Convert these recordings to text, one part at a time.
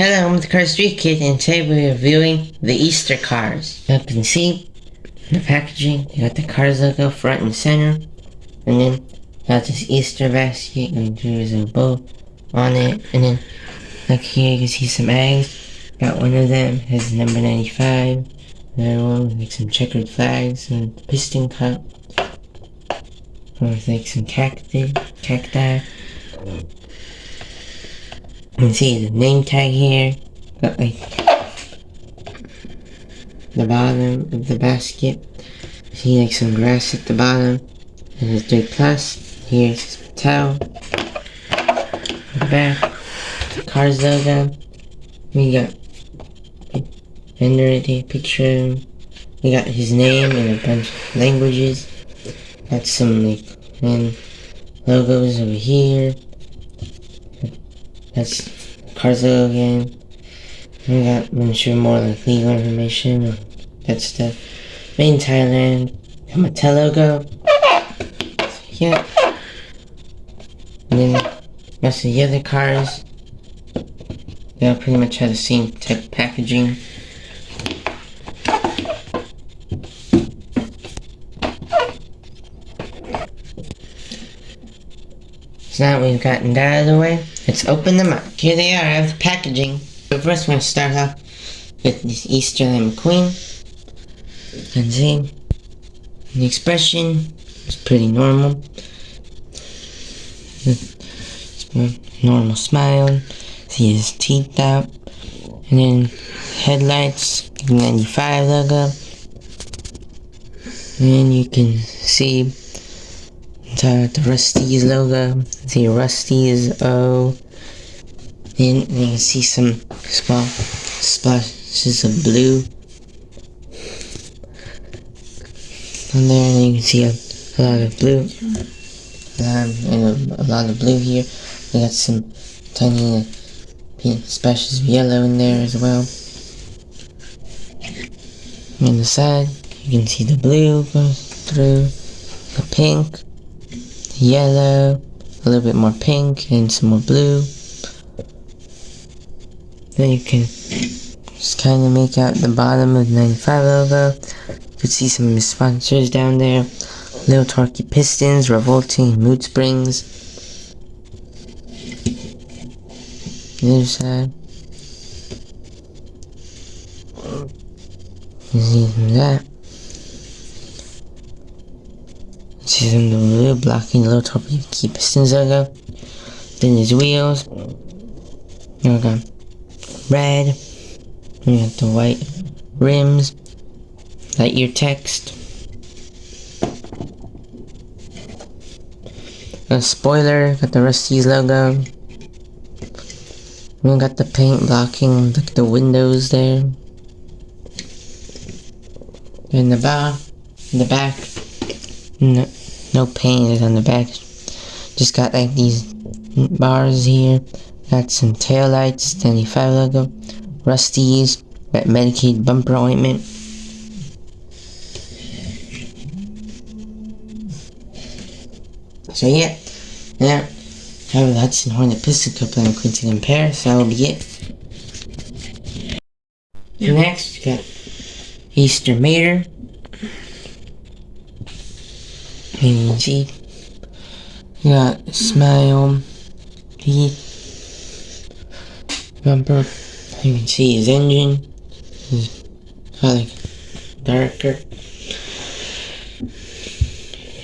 Hello, I'm the Car Street Kid, and today we're reviewing the Easter cars. You can see the packaging, you got the Cars logo front and center, and then you got this Easter basket, and there's a bow on it, and then look here, you can see some eggs. Got one of them, has number 95, another one with like some checkered flags, and a piston cup, with like some cacti. You can see the name tag here, got like the bottom of the basket. See like some grass at the bottom. And there's 3 plus. Here's Mattel. The back, the Cars logo. We got under it here, picture. We got his name in a bunch of languages. Got some like logos over here. That's Cars logo again. We got, I'm sure, more like legal information or that stuff. Made in Thailand. The Mattel logo. Yeah. And then most of the other cars, they all pretty much have the same type of packaging. So now that we've gotten that out of the way, let's open them up. Here they are, I have the packaging. So first we're going to start off with this Easter Lamb Queen. And see, the expression is pretty normal. Normal smile. See his teeth out. And then headlights, 95 logo. And then you can see the Rusty's logo. See Rusty's O. Then you can see some small splashes of blue on there, and you can see a lot of blue, and a lot of blue here. We got some tiny splashes of yellow in there as well. On the side, you can see the blue goes through, the pink, the yellow, a little bit more pink, and some more blue. Then you can just kind of make out the bottom of the 95 logo. You can see some of his sponsors down there. Little Torquey Pistons, Revolting Mood Springs. The other side. You see some of that. You see some of the blue blocking the Little Torquey Pistons logo. Then his wheels. Here we go. Red, we got the white rims, Lightyear text, a spoiler, got the Rusty's logo, we got the paint blocking the windows there, in the back, no paint is on the back, just got like these bars here. Got some tail lights, 95 logo, Rusty's, got Medicaid bumper ointment. So yeah, now have the Hudson Hornet Piston Cup and Quincy compare, so that will be it. So next, we got Easter Mater. And you can see, we got Smile, teeth, bumper. You can see his engine is kind of darker.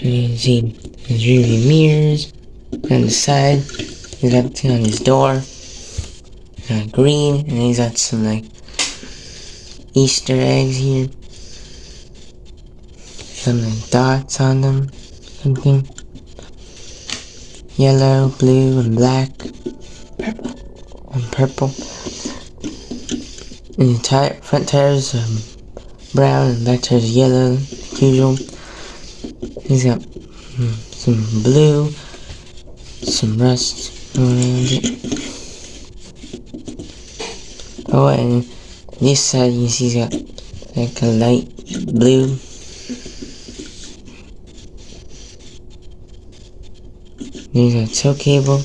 And you can see his rearview mirrors on the side. He's got on his door, green, and he's got some like Easter eggs here, some like dots on them, something yellow, blue, and black. Purple. And the front tires brown and back tires yellow, usual. He's got some blue, some rust around it. Oh, and this side you can see he's got like a light blue. There's a tow cable.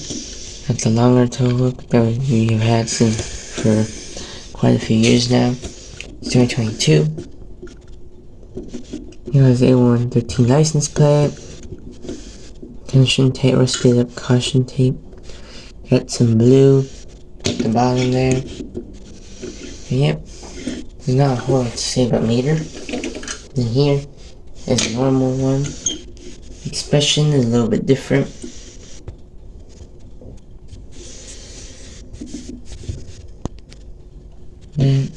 Got the longer tow hook that we have had since for quite a few years now. It's 2022. He has A113 license plate. Tension tape, rusted up caution tape. Got some blue at the bottom there. And yep, there's not a whole lot to say about meter. Then here is a normal one. Expression is a little bit different. And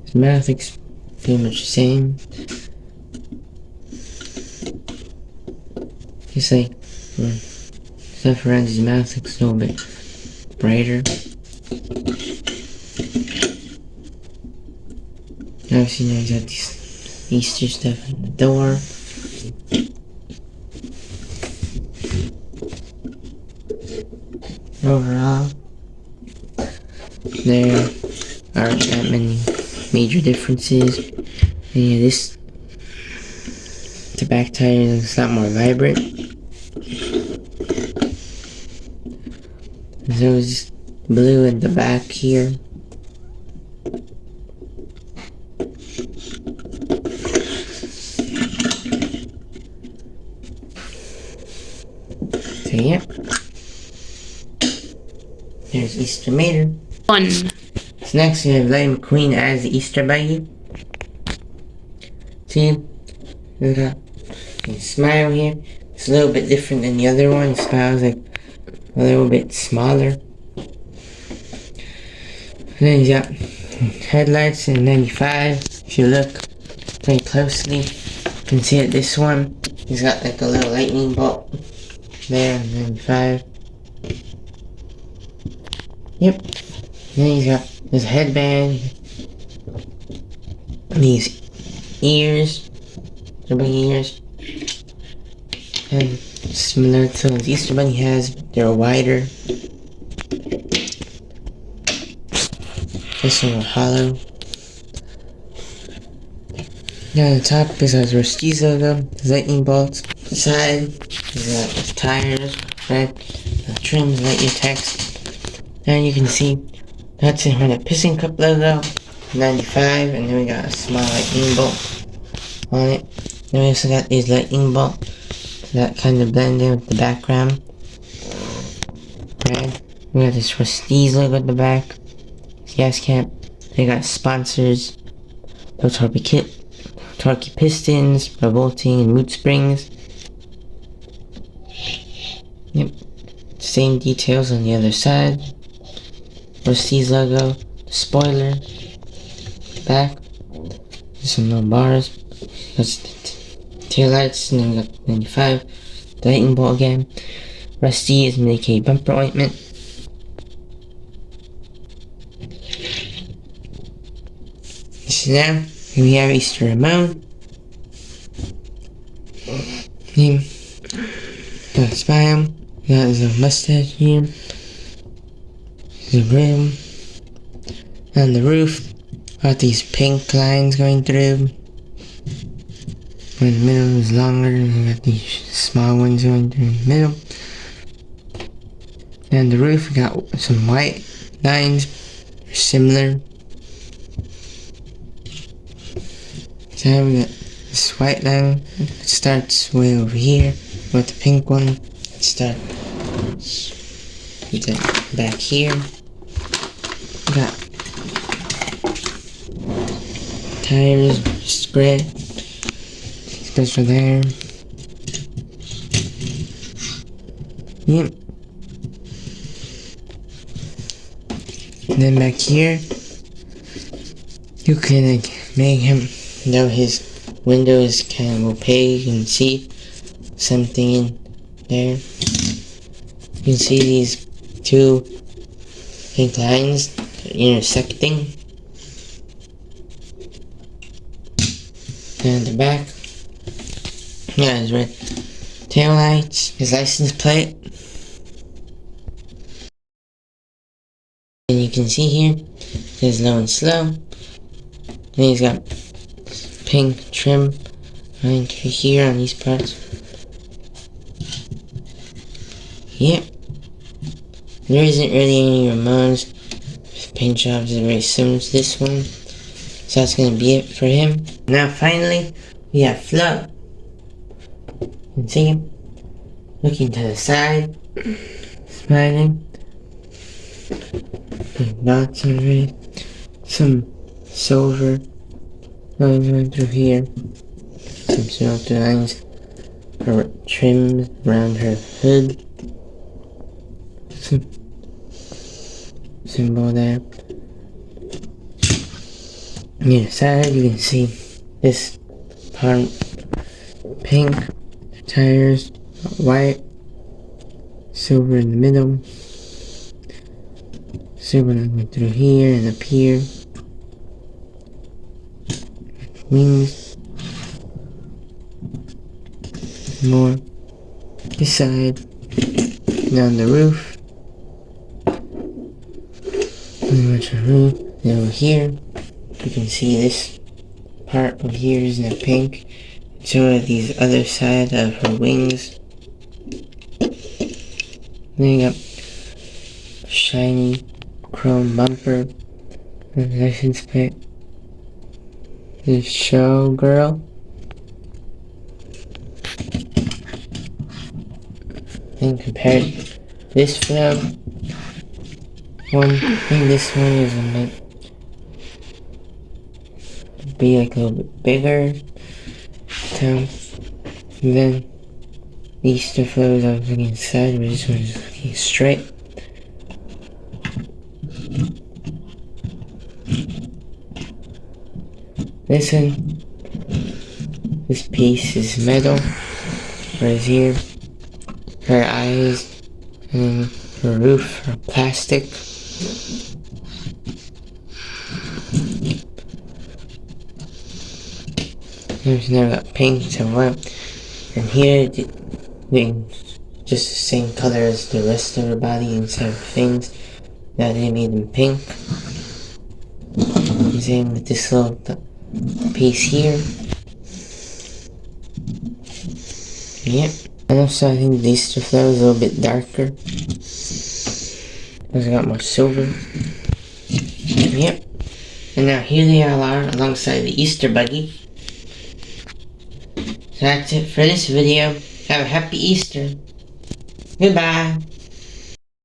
his mouth is pretty much the same. Just like stuff around his mouth looks a little bit brighter. Obviously now he's got this Easter stuff in the door. Overall, there aren't that many major differences. And yeah, the back tire is a lot more vibrant. There's blue at the back here. So yeah, there's Easter Mater. 1. So next we have Lightning McQueen as the Easter Bunny. See, we got a smile here. It's a little bit different than the other one. The smile's like a little bit smaller. And then he's got headlights in 95. If you look very closely, you can see that this one, he's got like a little lightning bolt there in 95. Yep. Then he's got his headband, these ears, the big ears, and similar to the Easter Bunny has, they're wider. This one are hollow. Now on the top is his Rust-eze logo, his lightning bolts. The side, he's got his tires, red, the trim, Lightyear text. And you can see that's his Piston Cup logo, 95, and then we got a small lightning bolt on it. Then we also got these lightning bolts that kind of blend in with the background. Red. We got this Rust-eze logo at the back. Gas cap. They got sponsors. No Torquey pistons, revolting, and root springs. Yep. Same details on the other side. Rust-eze logo, spoiler, back, some little bars, that's the tail lights, and then we got 95, the lightning bolt again, Rust-eze Mickey bumper ointment. So now, here we have Easter Ramon. Him, got a smile, got his mustache here. The rim and the roof got these pink lines going through. In the middle is longer, and we got these small ones going through the middle. And the roof got some white lines, similar. So we got this white line. It starts way over here with the pink one. It starts back here. Got tires, spread, special there. Yep. And then back here, you can like make him, though his window is kind of opaque, you can see something in there. You can see these two pink lines intersecting. And the back, yeah, his red tail lights, his license plate. And you can see here, there's low and slow. And he's got pink trim right here on these parts. Yep. There isn't really any Ramones paint job is very similar to this one. So that's gonna be it for him. Now finally, we have Flo. You can see him looking to the side, smiling. Big dots on it. Some silver lines going through here. Some silver lines are trimmed around her hood. Some symbol there. On the side, you can see this part pink, tires white, silver in the middle, silver going through here and up here, wings, more this side, down the roof, pretty much a roof, and over here, you can see this part of here is in pink, so are these other side of her wings. Then you got shiny chrome bumper, license plate. This showgirl. And compared this film, I think this one is meant to be like a little bit bigger. And then the Easter flows I was looking inside, but this one is looking straight. This one, this piece is metal, right here. Her eyes and her roof are plastic. There's now got pink and white, and here just the same color as the rest of her body inside of things. Now they made them pink. Same with this little piece here. Yep. And also I think the Easter flower is a little bit darker, because I got more silver. Yep. And now here they all are alongside the Easter buggy. So that's it for this video. Have a happy Easter. Goodbye.